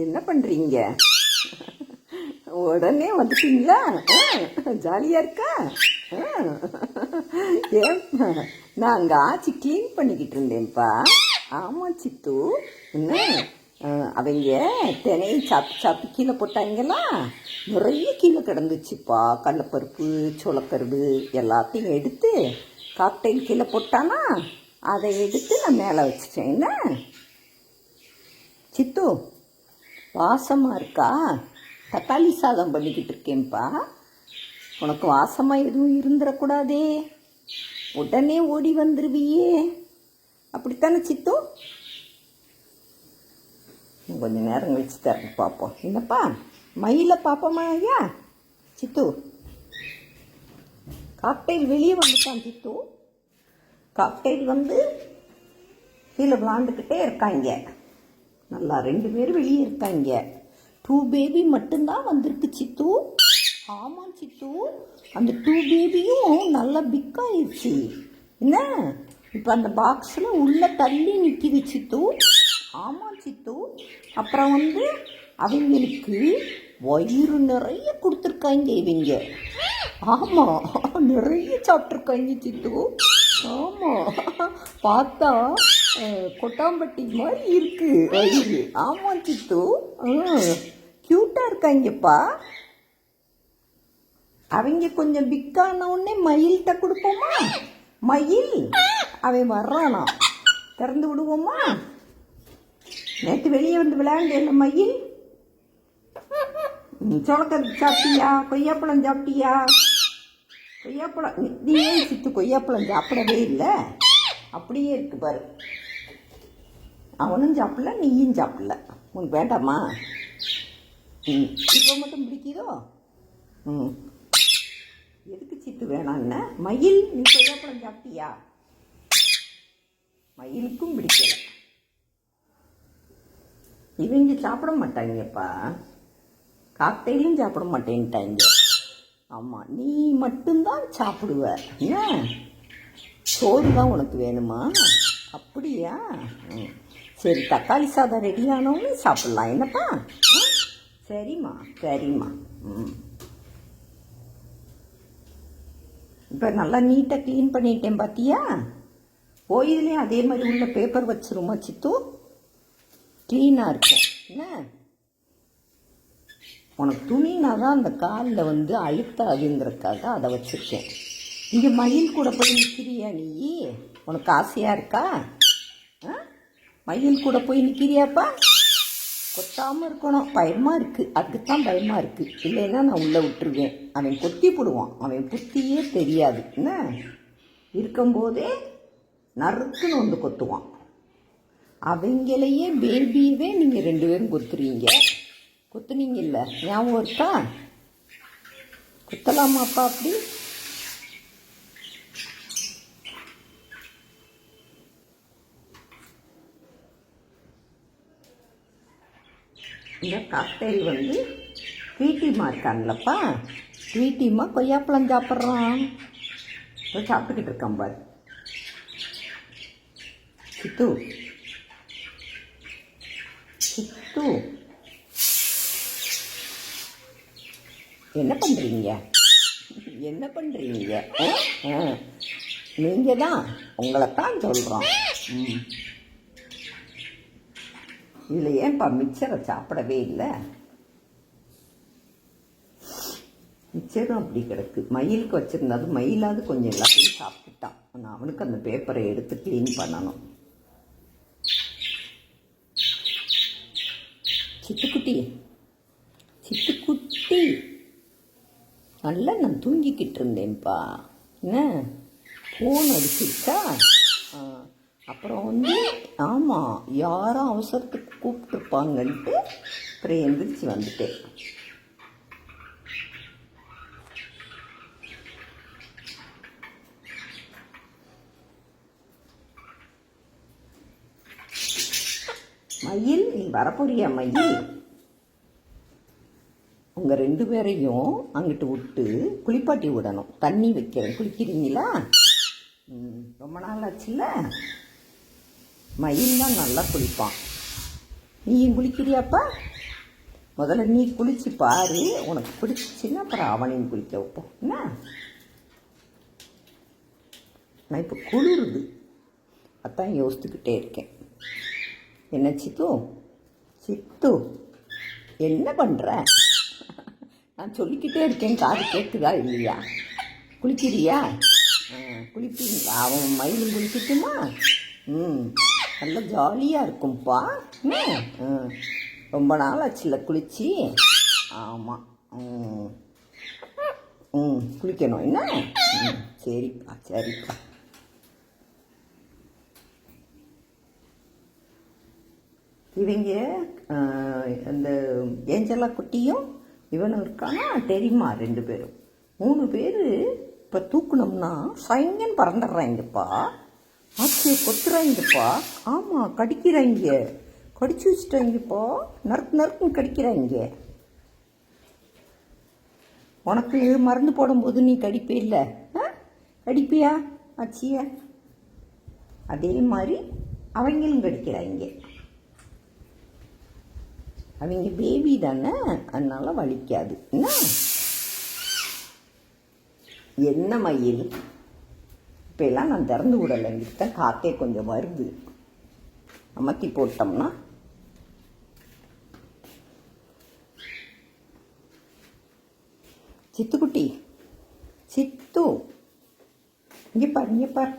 என்ன பண்ணுறீங்க? உடனே வந்துட்டீங்களா? ஜாலியாக இருக்கா? ஏன் நான் அங்கே ஆச்சு க்ளீன் பண்ணிக்கிட்டு இருந்தேன்ப்பா. ஆமாம் சித்து. என்ன அவங்க தினையை சாப்பி கீழே போட்டாங்களா? நிறைய கீழே கிடந்துச்சுப்பா. கடலைப்பருப்பு, சோளக்கருவு எல்லாத்தையும் எடுத்து காக்டைல் கீழே போட்டானா, அதை எடுத்து நான் மேலே வச்சுட்டேன். என்ன சித்து, வாசமாக இருக்கா? தக்காளி சாதம் பண்ணிக்கிட்டு இருக்கேன்ப்பா. உனக்கு வாசமாக எதுவும் இருந்துடக்கூடாதே, உடனே ஓடி வந்துடுவியே. அப்படித்தானே சித்து? கொஞ்சம் நேரம் கழிச்சு தர பார்ப்போம். என்னப்பா மயில பார்ப்போமா? ஐயா சித்து, காக்டைல் வெளியே வந்துட்டான் சித்து. காக்டைல் வந்து கீழே விளாண்டுக்கிட்டே இருக்காங்க. நல்லா 2 பேர் வெளியே இருக்காங்க. 2 பேபி மட்டும்தான் வந்திருக்கு சித்து. ஆமாம் சித்து, அந்த 2 பேபியும் நல்லா பிக்காயிடுச்சு. என்ன இப்போ அந்த பாக்ஸில் உள்ள தள்ளி நிற்கிது சித்து. ஆமாம் சித்து. அப்புறம் வந்து அவங்களுக்கு வயிறு நிறைய கொடுத்துருக்காங்க இவங்க. ஆமாம், நிறைய சாப்பிட்ருக்காங்க சித்து. ஆமாம், பார்த்தா கொட்டாம்பட்டி மாதிரி இருக்கு வயிறு. ஆமாம் சித்து, க்யூட்டாக இருக்காங்கப்பா. அவங்க கொஞ்சம் பிக்கான உடனே மயில்கிட்ட கொடுப்போமா? மயில் அவன் வர்றானா, திறந்து விடுவோமா? நேற்று வெளியே வந்து விளையாண்டேன் மயில். சோளக்கருப்பு சாப்பிட்டியா? கொய்யாப்பழம் சாப்பிட்டியா? கொய்யாப்பழம் நீ ஏன் சித்து கொய்யாப்பழம் சாப்பிடவே இல்லை? அப்படியே இருக்கு பாரு. அவனும் சாப்பிடல, நீயும் சாப்பிடல. உனக்கு வேண்டாமா? இப்போ மட்டும் பிடிக்குதோ? எதுக்கு சித்து வேணான்னு? மயில், நீ கொய்யாப்பழம் சாப்பிட்டியா? மயிலுக்கும் பிடிக்கல. இவங்க சாப்பிட மாட்டாங்கப்பா. காக்டைலும் சாப்பிட மாட்டேன்ட்டாங்க. ஆமாம், நீ மட்டும்தான் சாப்பிடுவ. ஏன் சோறு தான் உனக்கு வேணுமா? அப்படியா? சரி, தக்காளி சாதம் ரெடி ஆனவங்க சாப்பிட்லாம். என்னப்பா? சரிம்மா சரிம்மா. இப்போ நல்லா நீட்டாக க்ளீன் பண்ணிட்டேன் பார்த்தியா? கோயிலையும் அதே மாதிரி உள்ள பேப்பர் வச்சிருமா சித்து? க்ளீனாக இருக்கும். என்ன உனக்கு துணினா தான் அந்த காலில் வந்து அழுத்தாதுங்கிறதுக்காக அதை வச்சுருக்கேன். இங்கே மயில் கூட போய் நிற்கிறியா நீ? உனக்கு ஆசையாக இருக்கா? மயில் கூட போய் நிற்கிறியாப்பா? கொத்தாமல் இருக்கணும். பயமாக இருக்குது, அதுக்குத்தான் பயமாக இருக்குது. இல்லைன்னா நான் உள்ளே விட்டுருவேன். அவன் கொத்தி போடுவான். அவன் புத்தியே தெரியாது. என்ன இருக்கும்போதே நறுக்குன்னு வந்து கொத்துவான். அவங்களையே பேபியவே நீங்கள் 2 பேரும் கொத்துறீங்க. கொத்துனீங்க இல்லை, ஞாபகம் இருக்கா? கொத்தலாமாப்பா அப்படி? இந்த காக்டைல் வந்து ஸ்வீட்டிமா இருக்கான்லப்பா. ஸ்வீட்டிமா கொய்யாப்பழம் சாப்பிட்றான். சாப்பிட்டுக்கிட்டு இருக்கான் பாரு. சித்து சித்து, என்ன பண்ணுறீங்க? என்ன பண்ணுறீங்க? நீங்கள் தான், உங்களைத்தான் சொல்கிறோம். இதில் ஏன்பா மிக்சரை சாப்பிடவே இல்லை? மிக்சரும் அப்படி கிடக்கு. மயிலுக்கு வச்சுருந்தாது, மயிலாவது கொஞ்சம் எல்லாத்தையும் சாப்பிட்டுட்டான். நான் அவனுக்கு அந்த பேப்பரை எடுத்து க்ளீன் பண்ணணும். சித்துக்குட்டி சித்துக்குட்டி, நல்லா நான் தூங்கிக்கிட்டு இருந்தேன்ப்பா. என்ன ஃபோன் அடிச்சிருக்கா? அப்புறம் வந்து ஆமாம், யாரும் அவசரத்துக்கு கூப்பிட்டுருப்பாங்கன்ட்டு அப்புறம் எந்திரிச்சு வந்துட்டேன். மயில், நீ வரப்போறியா மயில்? உங்கள் 2 பேரையும் அங்கிட்டு விட்டு குளிப்பாட்டி விடணும். தண்ணி வைக்கிறேன், குளிக்கிறீங்களா? ரொம்ப நாள் ஆச்சுல்ல. மயில் தான் நல்லா குளிப்பான். நீயும் குளிக்கிறியாப்பா? முதல்ல நீ குளிச்சு பாரு, உனக்கு பிடிச்சின்னா அப்புறம் அவனையும் குளிக்க வைப்போம். என்ன, நான் இப்போ குளிருது, அதான் யோசித்துக்கிட்டே இருக்கேன். என்ன சித்து, சித்து என்ன பண்ணுற? நான் சொல்லிக்கிட்டே இருக்கேன், காது கேட்குதா இல்லையா? குளிக்கிறியா? குளிப்பீங்களா? அவன் மயிலும் குளிக்கட்டுமா? நல்லா ஜாலியாக இருக்கும்ப்பா. ரொம்ப நாள் ஆச்சுல குளிச்சு. ஆமாம். குளிக்கணும் என்ன? சரிப்பா சரிப்பா. இவங்க அந்த ஏஞ்சலா குட்டியும் இவனும் இருக்கானா தெரியுமா? 2 பேரும் 3 பேர் இப்போ தூக்கணும்னா சைங்கன்னு பறந்துடுறாங்கப்பா. ஆச்சே கொத்துறாங்கப்பா. ஆமாம், கடிக்கிறாங்க, கடிச்சு வச்சுட்டாங்கப்பா. நறுக்கு நறுக்குன்னு கடிக்கிறாங்க. உனக்கு மருந்து போடும்போது நீ கடிப்பே இல்லை? கடிப்பியா ஆச்சிய? அதே மாதிரி அவங்களும் கடிக்கிறாங்க. அவங்க பேபி தானே, அதனால வலிக்காது. என்ன மயில், இப்போ எல்லாம் நான் திறந்து விடலை, இங்கிட்ட தான் காற்றே கொஞ்சம் வருது. அமர்த்தி போட்டோம்னா சித்துக்குட்டி, சித்து இங்கே பார், இங்கே பார்.